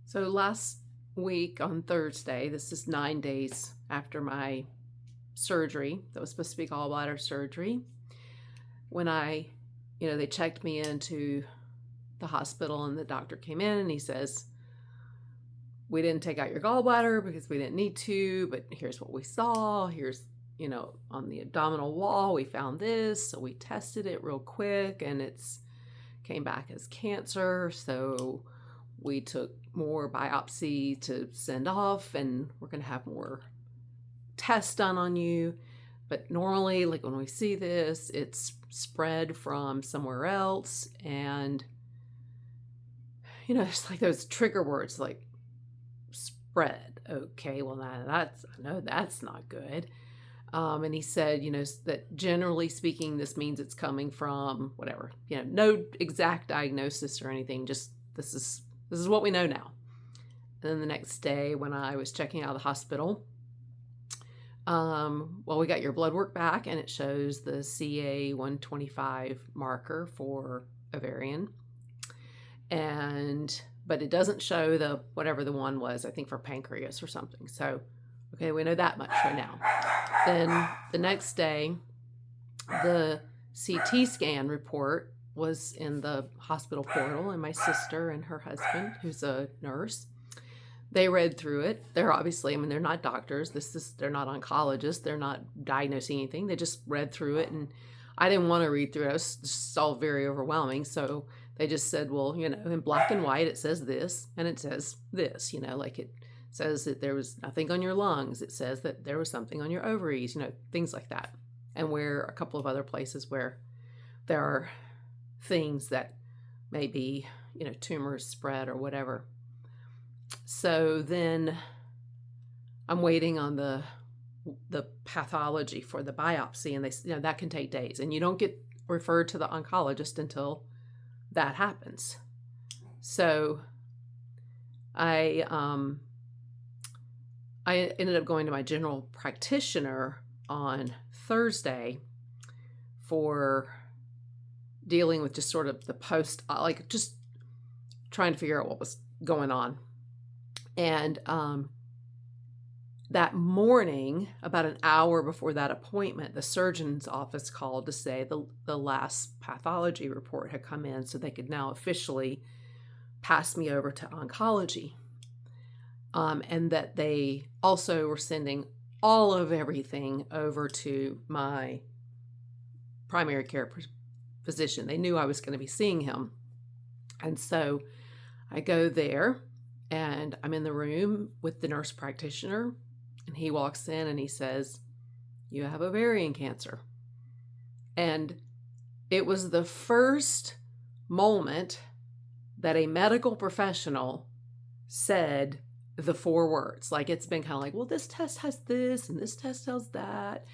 So last week on Thursday, this is 9 days after my surgery, that was supposed to be gallbladder surgery, when they checked me into the hospital and the doctor came in and he says, we didn't take out your gallbladder because we didn't need to, but here's what we saw. Here's, on the abdominal wall, we found this. So we tested it real quick and it's came back as cancer. So we took more biopsy to send off and we're going to have more tests done on you. But normally, like when we see this, it's spread from somewhere else. And, it's like those trigger words like spread. Okay, well, I know that's not good. And he said, that generally speaking, this means it's coming from whatever, no exact diagnosis or anything. Just this is what we know now. And then the next day when I was checking out of the hospital, we got your blood work back and it shows the CA 125 marker for ovarian. But it doesn't show the whatever the one was, I think for pancreas or something. So, okay, we know that much right now. Then the next day, the CT scan report was in the hospital portal, and my sister and her husband, who's a nurse, they read through it. They're obviously, they're not doctors. They're not oncologists. They're not diagnosing anything. They just read through it, and I didn't want to read through it. It was just all very overwhelming. So they just said, well, in black and white, it says this, and it says this, like it says that there was nothing on your lungs. It says that there was something on your ovaries, things like that. And where a couple of other places where there are things that may be, tumors spread or whatever. So then I'm waiting on the pathology for the biopsy, and they, that can take days, and you don't get referred to the oncologist until that happens. So I ended up going to my general practitioner on Thursday for dealing with just sort of the post, like just trying to figure out what was going on. And that morning, about an hour before that appointment, the surgeon's office called to say the last pathology report had come in, so they could now officially pass me over to oncology. And that they also were sending all of everything over to my primary care physician. They knew I was going to be seeing him. And so I go there and I'm in the room with the nurse practitioner, and he walks in and he says, "You have ovarian cancer." And it was the first moment that a medical professional said the 4 words. Like, it's been kind of like, well, this test has this and this test has that.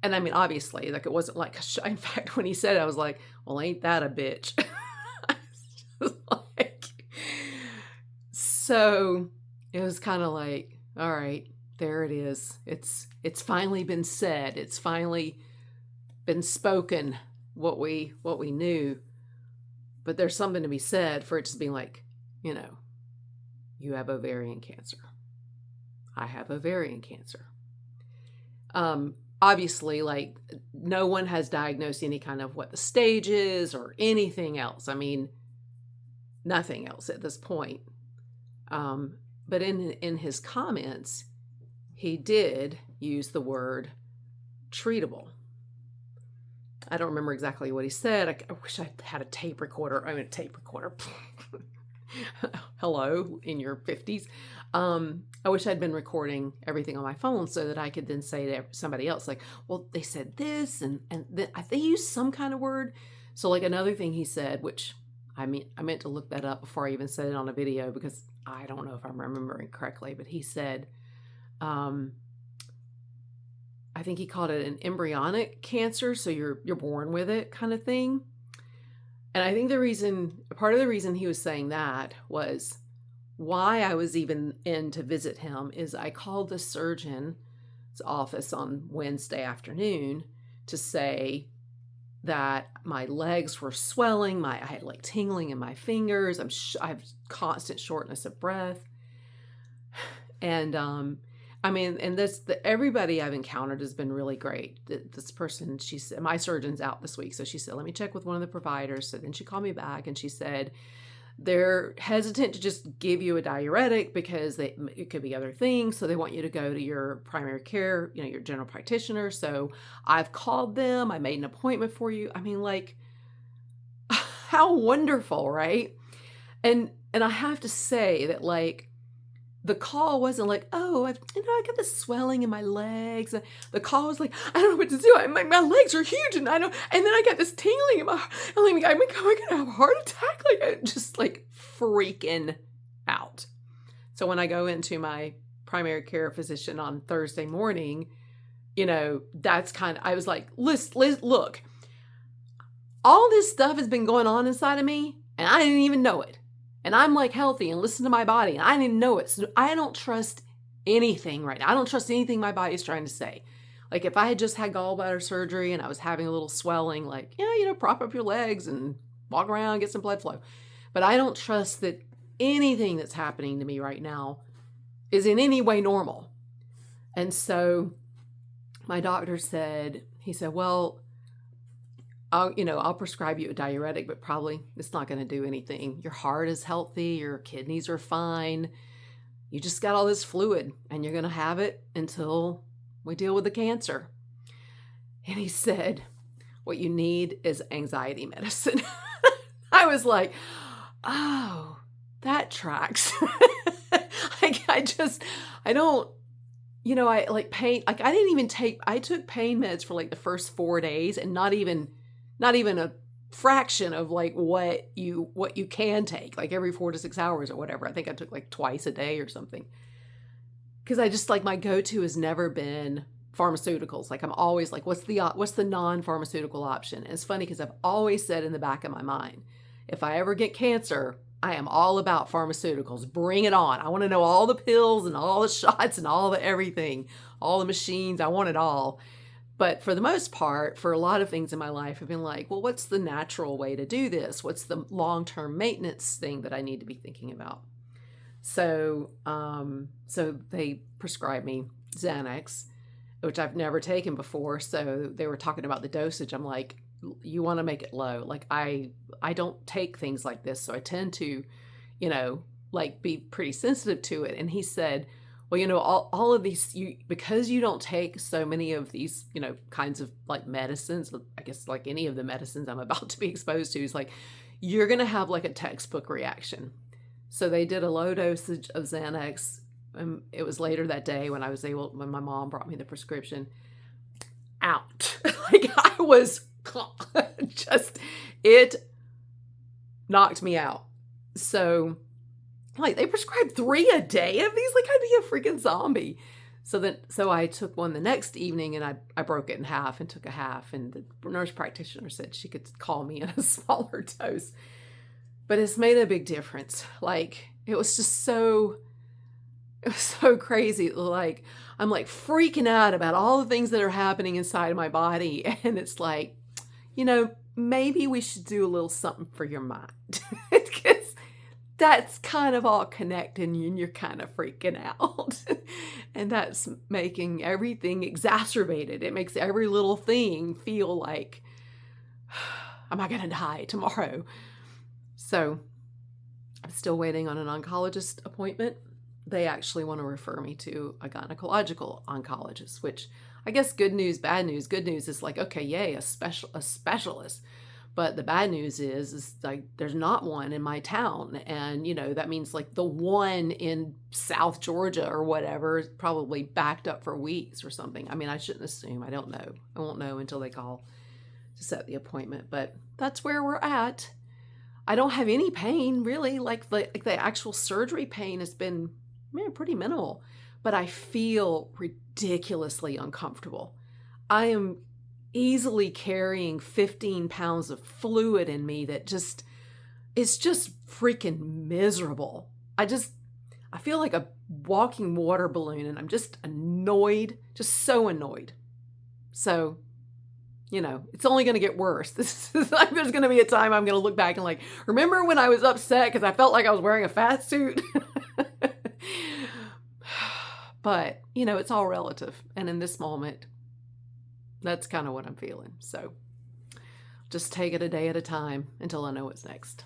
And obviously, like, it wasn't like, in fact, when he said it, I was like, well, ain't that a bitch? So it was kind of like, all right, there it is. It's finally been said. It's finally been spoken, what we knew. But there's something to be said for it just being like, you have ovarian cancer. I have ovarian cancer. Obviously, like, no one has diagnosed any kind of what the stage is or anything else. Nothing else at this point. But in his comments, he did use the word treatable. I don't remember exactly what he said. I wish I had a tape recorder. A tape recorder. Hello, in your 50s. I wish I'd been recording everything on my phone so that I could then say to somebody else, like, well, they said this, and they used some kind of word. So, like, another thing he said, which I meant to look that up before I even said it on a video, because I don't know if I'm remembering correctly, but he said, I think he called it an embryonic cancer, so you're born with it kind of thing. And I think part of the reason he was saying that was why I was even in to visit him is I called the surgeon's office on Wednesday afternoon to say, that my legs were swelling. I had like tingling in my fingers. I have constant shortness of breath. And, everybody I've encountered has been really great. This person, she said, my surgeon's out this week. So she said, let me check with one of the providers. So then she called me back and she said, they're hesitant to just give you a diuretic because it could be other things. So they want you to go to your primary care, your general practitioner. So I've called them. I made an appointment for you. I mean, like, how wonderful, right? And I have to say that, like, the call wasn't like, oh, I got this swelling in my legs. The call was like, I don't know what to do. My legs are huge, and then I got this tingling in my, I'm like, am I gonna have a heart attack? Like, I'm just like freaking out. So when I go into my primary care physician on Thursday morning, that's I was like, look, all this stuff has been going on inside of me, and I didn't even know it. And I'm like healthy and listen to my body, and I didn't know it. So I don't trust anything right now. I don't trust anything my body is trying to say. Like, if I had just had gallbladder surgery and I was having a little swelling, like, prop up your legs and walk around, get some blood flow. But I don't trust that anything that's happening to me right now is in any way normal. And so my doctor said, well, I'll prescribe you a diuretic, but probably it's not going to do anything. Your heart is healthy. Your kidneys are fine. You just got all this fluid, and you're going to have it until we deal with the cancer. And he said, what you need is anxiety medicine. I was like, oh, that tracks. I like pain. Like, I took pain meds for like the first 4 days, and not even a fraction of like what you can take, like every 4 to 6 hours or whatever. I think I took like twice a day or something. Because I just, like, my go-to has never been pharmaceuticals. Like, I'm always like, what's the non-pharmaceutical option? And it's funny because I've always said in the back of my mind, if I ever get cancer, I am all about pharmaceuticals. Bring it on. I want to know all the pills and all the shots and all the everything, all the machines. I want it all. But for the most part, for a lot of things in my life, I've been like, well, what's the natural way to do this? What's the long-term maintenance thing that I need to be thinking about? So they prescribed me Xanax, which I've never taken before. So they were talking about the dosage. I'm like, you want to make it low. Like, I don't take things like this. So I tend to, like, be pretty sensitive to it. And he said, well, all of these, because you don't take so many of these, kinds of like medicines, I guess like any of the medicines I'm about to be exposed to, is like, you're going to have like a textbook reaction. So they did a low dosage of Xanax. It was later that day when my mom brought me the prescription. Out. Like, I was it knocked me out. So, like, they prescribed 3 a day of these. Like, I'd be a freaking zombie. So I took one the next evening, and I broke it in half and took a half. And the nurse practitioner said she could call me in a smaller dose. But it's made a big difference. Like, it was so crazy. Like, I'm like freaking out about all the things that are happening inside of my body. And it's like, maybe we should do a little something for your mind. Because that's kind of all connected, and you're kind of freaking out. And that's making everything exacerbated. It makes every little thing feel like, am I going to die tomorrow? So I'm still waiting on an oncologist appointment. They actually want to refer me to a gynecological oncologist, which I guess good news, bad news. Good news is like, okay, yay, a specialist. But the bad news is like, there's not one in my town. And, that means like the one in South Georgia or whatever is probably backed up for weeks or something. I mean, I shouldn't assume. I don't know. I won't know until they call to set the appointment. But that's where we're at. I don't have any pain, really. Like the actual surgery pain has been pretty minimal. But I feel ridiculously uncomfortable. I am easily carrying 15 pounds of fluid in me that it's just freaking miserable. I feel like a walking water balloon, and I'm just annoyed, just so annoyed. So you know, it's only going to get worse. This is like, there's going to be a time I'm going to look back and like, remember when I was upset because I felt like I was wearing a fat suit? But, you know, it's all relative. And in this moment, that's kind of what I'm feeling. So just take it a day at a time until I know what's next.